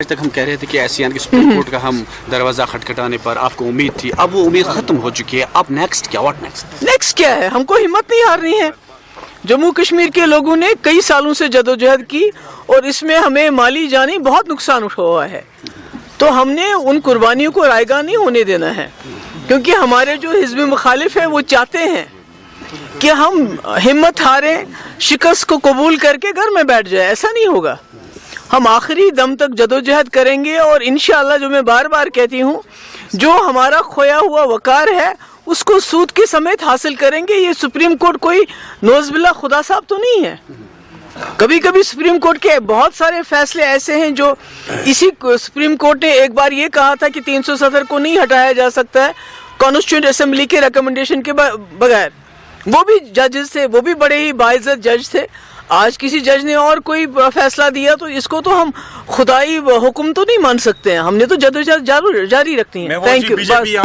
آج تک ہم کہہ رہے تھے کہ ایسی یعنی کہ سپریم کورٹ کا ہم دروازہ کھٹکھٹانے پر آپ کو امید تھی، اب وہ امید ختم ہو چکی ہے، اب نیکسٹ کیا؟ What next? نیکسٹ کیا ہے؟ ہم کو ہمت نہیں ہارنی ہے. جموں کشمیر کے لوگوں نے کئی سالوں سے جدوجہد کی اور اس میں ہمیں مالی جانی بہت نقصان ہوا ہے، تو ہم نے ان قربانیوں کو رائے گاہ نہیں ہونے دینا ہے، کیونکہ ہمارے جو حزب مخالف ہیں وہ چاہتے ہیں کہ ہم ہمت ہاریں، شکست کو قبول کر کے گھر میں بیٹھ جائیں. ایسا نہیں ہوگا. ہم آخری دم تک جدوجہد کریں گے اور انشاءاللہ جو میں بار بار کہتی ہوں، جو ہمارا کھویا ہوا وقار ہے اس کو سود کے سمیت حاصل کریں گے. یہ سپریم کورٹ کوئی نوز باللہ خدا صاحب تو نہیں ہے. کبھی کبھی سپریم کورٹ کے بہت سارے فیصلے ایسے ہیں جو اسی سپریم کورٹ نے ایک بار یہ کہا تھا کہ 370 کو نہیں ہٹایا جا سکتا ہے کانسٹیٹیوئنٹ اسمبلی کے ریکمنڈیشن کے بغیر. وہ بھی ججز تھے، وہ بھی بڑے ہی باعزت جج تھے. آج کسی جج نے اور کوئی فیصلہ دیا تو اس کو تو ہم خدائی حکم تو نہیں مان سکتے ہیں. ہم نے تو جدوجہد جاری رکھنی ہے. Thank you.